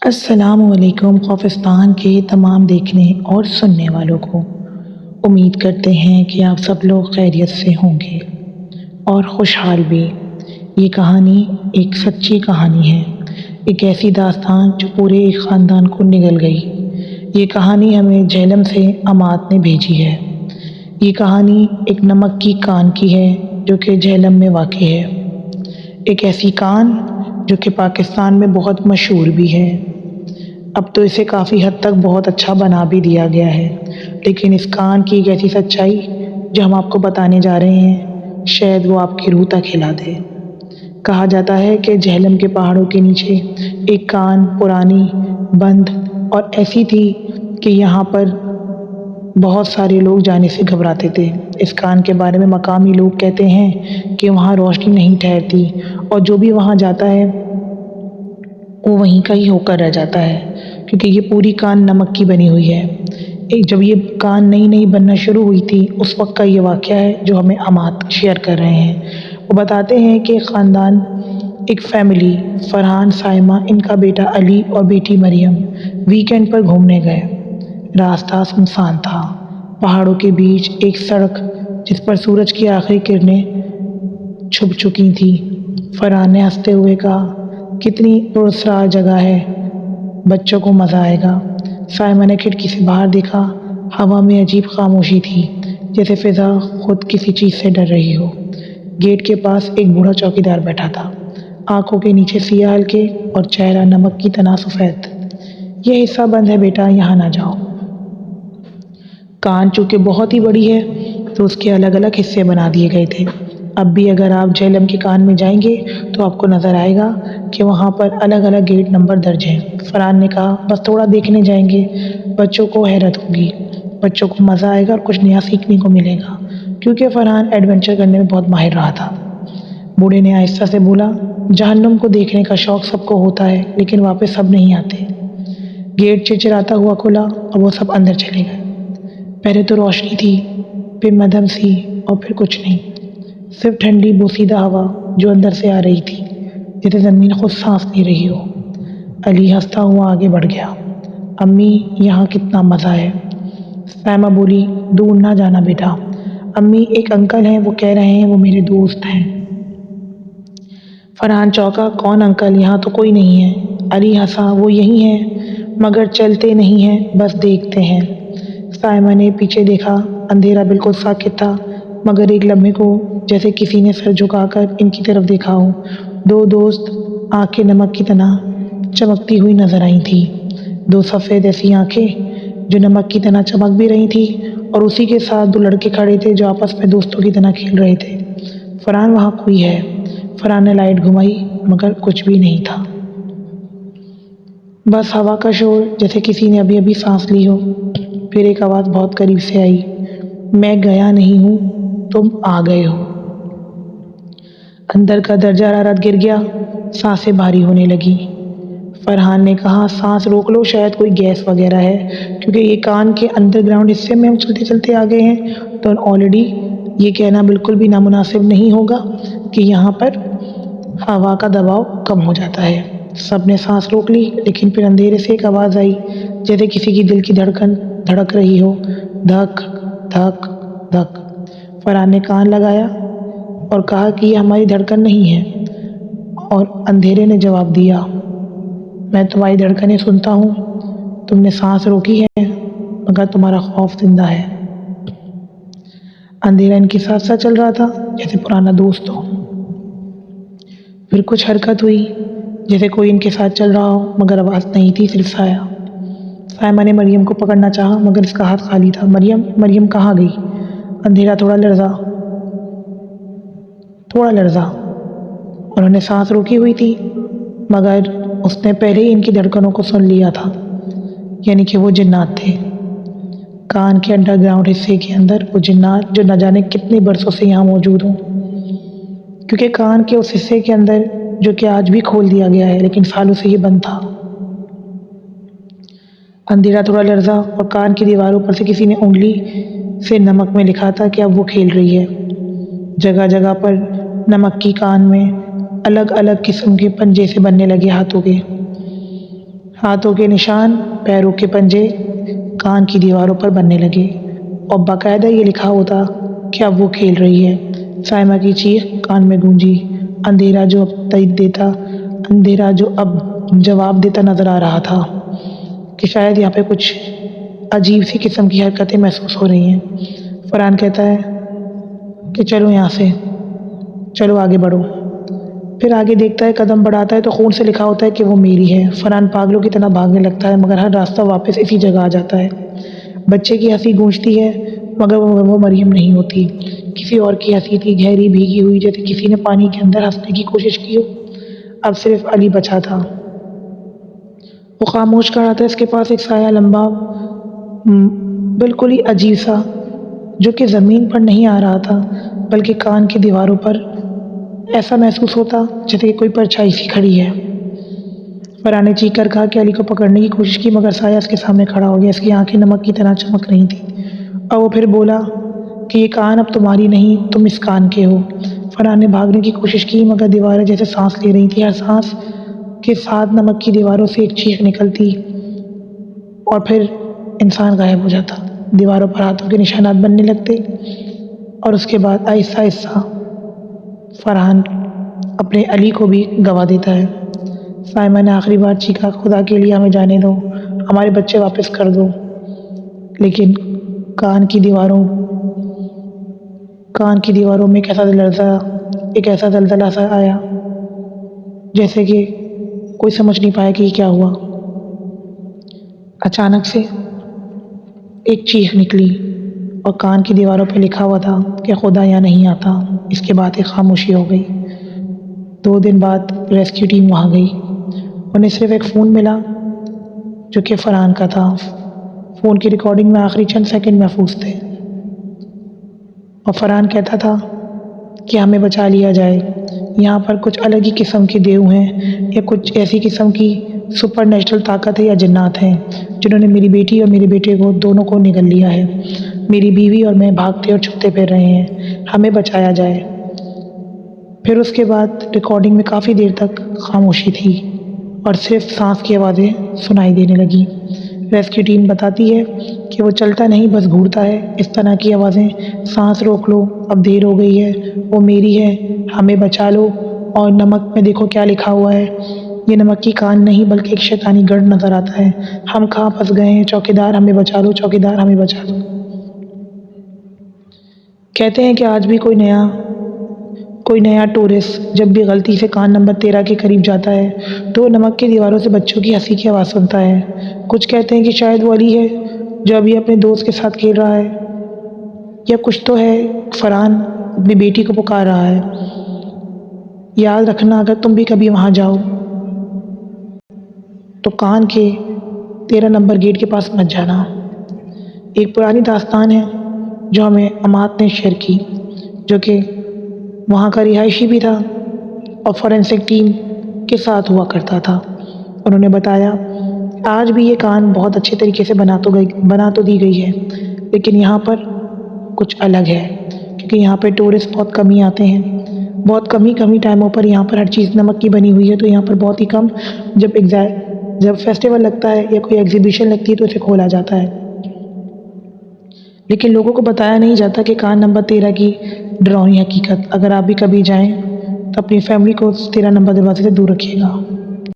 السلام علیکم خوفستان کے تمام دیکھنے اور سننے والوں کو۔ امید کرتے ہیں کہ آپ سب لوگ خیریت سے ہوں گے اور خوشحال بھی۔ یہ کہانی ایک سچی کہانی ہے، ایک ایسی داستان جو پورے ایک خاندان کو نگل گئی۔ یہ کہانی ہمیں جہلم سے امات نے بھیجی ہے۔ یہ کہانی ایک نمک کی کان کی ہے جو کہ جہلم میں واقع ہے۔ ایک ایسی کان جو کہ پاکستان میں بہت مشہور بھی ہے۔ اب تو اسے کافی حد تک بہت اچھا بنا بھی دیا گیا ہے، لیکن اس کان کی ایک ایسی سچائی جو ہم آپ کو بتانے جا رہے ہیں، شاید وہ آپ کی روح تک ہلا دے۔ کہا جاتا ہے کہ جہلم کے پہاڑوں کے نیچے ایک کان پرانی، بند اور ایسی تھی کہ یہاں پر بہت سارے لوگ جانے سے گھبراتے تھے۔ اس کان کے بارے میں مقامی لوگ کہتے ہیں کہ وہاں روشنی نہیں ٹھہرتی اور جو بھی وہاں جاتا ہے وہ وہیں کا ہی ہو کر رہ جاتا ہے، کیونکہ یہ پوری کان نمک کی بنی ہوئی ہے۔ جب یہ کان نئی بننا شروع ہوئی تھی اس وقت کا یہ واقعہ ہے جو ہمیں امات شیئر کر رہے ہیں۔ وہ بتاتے ہیں کہ خاندان، ایک فیملی، فرحان، سائمہ، ان کا بیٹا علی اور بیٹی مریم ویکینڈ پر گھومنے گئے۔ راستہ سنسان تھا، پہاڑوں کے بیچ ایک سڑک جس پر سورج کی آخری کرنیں چھپ چکی تھیں۔ فرحان نے ہنستے ہوئے کہا، کتنی پراسرار جگہ ہے، بچوں کو مزہ آئے گا۔ سائمہ نے کھڑکی سے باہر دیکھا، ہوا میں عجیب خاموشی تھی، جیسے فضا خود کسی چیز سے ڈر رہی ہو۔ گیٹ کے پاس ایک بوڑھا چوکیدار بیٹھا تھا، آنکھوں کے نیچے سیاہ حلقے اور چہرہ نمک کی طرح سفید۔ یہ حصہ بند ہے بیٹا، یہاں نہ جاؤ۔ کان چونکہ بہت ہی بڑی ہے تو اس کے الگ الگ حصے بنا دیے گئے تھے۔ اب بھی اگر آپ جہلم کے کان میں جائیں گے تو آپ کو نظر آئے گا کہ وہاں پر الگ الگ گیٹ نمبر درج ہیں۔ فرحان نے کہا، بس تھوڑا دیکھنے جائیں گے، بچوں کو حیرت ہوگی، بچوں کو مزہ آئے گا اور کچھ نیا سیکھنے کو ملے گا، کیونکہ فرحان ایڈونچر کرنے میں بہت ماہر رہا تھا۔ بوڑھے نے آہستہ سے بولا، جہنم کو دیکھنے کا شوق سب کو ہوتا ہے لیکن واپس سب نہیں آتے۔ گیٹ چرچراتا ہوا کھلا اور وہ سب اندر چلے گئے۔ پہلے تو روشنی تھی، پھر مدھم سی اور پھر کچھ نہیں، صرف ٹھنڈی بوسیدہ ہوا جو اندر سے آ رہی تھی، جیسے زمین خود سانس لے رہی ہو۔ علی ہنستا ہوا آگے بڑھ گیا، امی یہاں کتنا مزہ ہے۔ سائمہ بولی، دور نہ جانا بیٹا، امی ایک انکل ہیں، وہ کہہ رہے ہیں وہ میرے دوست ہیں۔ فرحان چونکا، کون انکل؟ یہاں تو کوئی نہیں ہے۔ علی ہنسا، وہ یہی ہیں مگر چلتے نہیں ہیں، بس دیکھتے ہیں۔ سائمہ نے پیچھے دیکھا، اندھیرا بالکل ساکت تھا، مگر ایک لمحے کو جیسے کسی نے سر جھکا کر ان کی طرف دیکھا ہو۔ دو دوست، آنکھیں نمک کی طرح چمکتی ہوئی نظر آئی تھیں، دو سفید ایسی آنکھیں جو نمک کی طرح چمک بھی رہی تھیں، اور اسی کے ساتھ دو لڑکے کھڑے تھے جو آپس میں دوستوں کی طرح کھیل رہے تھے۔ فرحان، وہاں کوئی ہے۔ فرحان نے لائٹ گھمائی مگر کچھ بھی نہیں تھا، بس ہوا کا شور جیسے کسی نے ابھی ابھی سانس لی ہو۔ پھر ایک آواز بہت قریب سے آئی، میں گیا نہیں ہوں، تم آ گئے ہو۔ اندر کا درجہ حرارت گر گیا، سانسیں بھاری ہونے لگی۔ فرحان نے کہا، سانس روک لو، شاید کوئی گیس وغیرہ ہے، کیونکہ یہ کان کے انڈر گراؤنڈ حصے میں ہم چلتے چلتے آ گئے ہیں تو آلریڈی یہ کہنا بالکل بھی نامناسب نہیں ہوگا کہ یہاں پر ہوا کا دباؤ کم ہو جاتا ہے۔ سب نے سانس روک لی، لیکن پھر اندھیرے سے ایک آواز آئی جیسے کسی کی دل کی دھڑکن دھڑک رہی ہو، دھک دھک دھک۔ فرحان نے کان لگایا اور کہا کہ یہ ہماری دھڑکن نہیں ہے، اور اندھیرے نے جواب دیا، میں تمہاری دھڑکنیں سنتا ہوں، تم نے سانس روکی ہے مگر تمہارا خوف زندہ ہے۔ اندھیرا ان کے ساتھ ساتھ چل رہا تھا جیسے پرانا دوست ہو۔ پھر کچھ حرکت ہوئی جیسے کوئی ان کے ساتھ چل رہا ہو، مگر آواز نہیں تھی، صرف سایہ۔ سائمہ نے مریم کو پکڑنا چاہا مگر اس کا ہاتھ خالی تھا۔ مریم، مریم کہاں گئی؟ اندھیرا تھوڑا لرزا۔ انہوں نے سانس روکی ہوئی تھی مگر اس نے پہلے ہی ان کی دھڑکنوں کو سن لیا تھا، یعنی کہ وہ جنات تھے۔ کان کے انڈر گراؤنڈ حصے کے اندر وہ جنات جو نہ جانے کتنے برسوں سے یہاں موجود ہوں، کیونکہ کان کے اس حصے کے اندر جو کہ آج بھی کھول دیا گیا ہے لیکن سالوں سے یہ بند تھا۔ اندھیرا تھوڑا لرزا اور کان کی دیواروں پر سے کسی نے انگلی سے نمک میں لکھا تھا کہ اب وہ کھیل رہی ہے۔ جگہ جگہ پر نمک کی کان میں الگ الگ قسم کے پنجے سے بننے لگے ہاتھوں کے۔ ہاتھوں کے نشان، پیروں کے پنجے کان کی دیواروں پر بننے لگے اور باقاعدہ یہ لکھا ہوتا کہ اب وہ کھیل رہی ہے۔ سائمہ کی چیخ کان میں گونجی، اندھیرا جو اب تائید دیتا، اندھیرا جو اب جواب دیتا نظر آ رہا تھا کہ شاید یہاں پہ کچھ عجیب سی قسم کی حرکتیں محسوس ہو رہی ہیں۔ فرحان کہتا ہے کہ چلو یہاں سے، چلو آگے بڑھو۔ پھر آگے دیکھتا ہے، قدم بڑھاتا ہے تو خون سے لکھا ہوتا ہے کہ وہ میری ہے۔ فرحان پاگلوں کی طرح بھاگنے لگتا ہے مگر ہر راستہ واپس اسی جگہ آ جاتا ہے۔ بچے کی ہنسی گونجتی ہے مگر وہ مریم نہیں ہوتی، کسی اور کی ہنسی تھی، گہری بھیگی ہوئی، جیسے کسی نے پانی کے اندر ہنسنے کی کوشش کی ہو۔ اب صرف علی بچا تھا۔ وہ خاموش کھڑا تھا، اس کے پاس ایک سایہ لمبا، بالکل ہی عجیب سا، جو کہ زمین پر نہیں آ رہا تھا بلکہ کان کی دیواروں پر ایسا محسوس ہوتا جیسے کہ کوئی پرچھائی سی کھڑی ہے۔ فرحان نے چیخ کر کہا کہ علی کو پکڑنے کی کوشش کی مگر سایہ اس کے سامنے کھڑا ہو گیا، اس کی آنکھیں نمک کی طرح چمک رہی تھیں اور وہ پھر بولا کہ یہ کان اب تمہاری نہیں، تم اس کان کے ہو۔ فرحان نے بھاگنے کی کوشش کی مگر دیواریں جیسے سانس لے رہی تھیں، ہر سانس کے ساتھ نمک کی دیواروں سے ایک چیخ نکلتی اور پھر انسان غائب ہو جاتا۔ دیواروں پر ہاتھوں کے نشانات بننے لگتے اور اس کے بعد آہستہ آہستہ فرحان اپنے علی کو بھی گوا دیتا ہے۔ سائمہ نے آخری بار چیخا، خدا کے لیے ہمیں جانے دو، ہمارے بچے واپس کر دو۔ لیکن کان کی دیواروں میں ایک ایسا زلزلہ سا آیا جیسے کہ کوئی سمجھ نہیں پایا کہ یہ کیا ہوا۔ اچانک سے ایک چیخ نکلی اور کان کی دیواروں پہ لکھا ہوا تھا کہ خدا یہاں نہیں آتا۔ اس کے بعد ایک خاموشی ہو گئی۔ 2 دن بعد ریسکیو ٹیم وہاں گئی۔ انہیں صرف ایک فون ملا جو کہ فرحان کا تھا۔ فون کی ریکارڈنگ میں آخری چند سیکنڈ محفوظ تھے اور فرحان کہتا تھا کہ ہمیں بچا لیا جائے، یہاں پر کچھ الگ ہی قسم کے دیو ہیں یا کچھ ایسی قسم کی سپر نیچرل طاقت ہے یا جنات ہیں جنہوں نے میری بیٹی اور میرے بیٹے کو دونوں کو نگل لیا ہے۔ میری بیوی اور میں بھاگتے اور چھپتے پھر رہے ہیں، ہمیں بچایا جائے۔ پھر اس کے بعد ریکارڈنگ میں کافی دیر تک خاموشی تھی اور صرف سانس کی آوازیں سنائی دینے لگی۔ ریسکیو ٹیم بتاتی ہے کہ وہ چلتا نہیں بس گھورتا ہے، اس طرح کی آوازیں، سانس روک لو، اب دیر ہو گئی ہے، وہ میری ہے، ہمیں بچا لو، اور نمک میں دیکھو کیا لکھا ہوا ہے۔ یہ نمک کی کان نہیں بلکہ ایک شیطانی گڑھ نظر آتا ہے، ہم کہاں پھنس گئے ہیں، چوکیدار ہمیں بچا لو، چوکیدار ہمیں بچا لو۔ کہتے ہیں کہ آج بھی کوئی نیا ٹورسٹ جب بھی غلطی سے کان نمبر 13 کے قریب جاتا ہے تو نمک کی دیواروں سے بچوں کی ہنسی کی آواز سنتا ہے۔ کچھ کہتے ہیں کہ شاید وہ علی ہے جو ابھی اپنے دوست کے ساتھ کھیل رہا ہے، یا کچھ تو ہے، فرحان اپنی بیٹی کو پکار رہا ہے۔ یاد رکھنا اگر تم بھی کبھی وہاں جاؤ تو کان کے 13 نمبر گیٹ کے پاس مت جانا۔ ایک پرانی داستان ہے جو ہمیں امات نے شیئر کی، جو کہ وہاں کا رہائشی بھی تھا اور فورینسک ٹیم کے ساتھ ہوا کرتا تھا۔ انہوں نے بتایا آج بھی یہ کان بہت اچھے طریقے سے بنا تو دی گئی ہے، لیکن یہاں پر کچھ الگ ہے کیونکہ یہاں پہ ٹورسٹ بہت کم ہی آتے ہیں، بہت کم ہی ٹائموں پر یہاں پر ہر چیز نمک کی بنی ہوئی ہے، تو یہاں پر بہت ہی کم جب فیسٹیول لگتا ہے یا کوئی ایگزیبیشن لگتی ہے تو اسے کھولا جاتا ہے۔ لیکن لوگوں کو بتایا نہیں جاتا کہ کان نمبر 13 کی ڈراؤنی حقیقت۔ اگر آپ بھی کبھی جائیں تو اپنی فیملی کو 13 نمبر دروازے سے دور رکھیے گا۔